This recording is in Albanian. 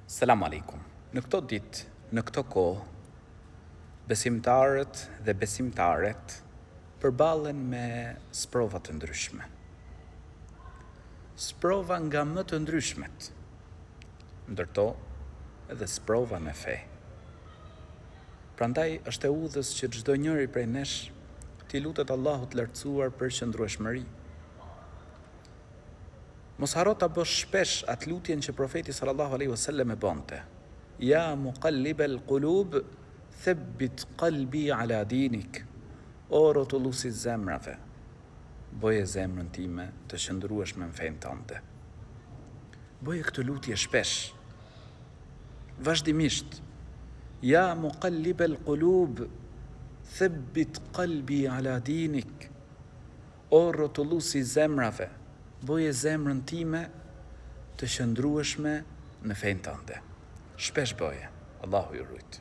Selam aleikum. Në këto ditë, në këto kohë, besimtarët dhe besimtaret përballen me sprova të ndryshme. Sprova nga më të ndryshmet, ndërto edhe sprova me fe. Prandaj është e udhës që çdo njeri prej nesh t'i lutet Allahut lartësuar për qëndrueshmëri. Mos haro ta bësh shpesh atë lutjen që profeti sallallahu alaihi wasallam e bonte. Ja muqallibal qulub, thabbit qalbi ala dinik. O rrotulluesi zemrave, boje zemrën time të qëndrueshme në fenë tënde. Boje këtë lutje shpesh, vazhdimisht. Ja muqallibal qulub, thabbit qalbi ala dinik. O rrotulluesi zemrave, boje zemrën time të qëndrueshme në fenë tënde. Shpesh boje. Allahu ju rujt.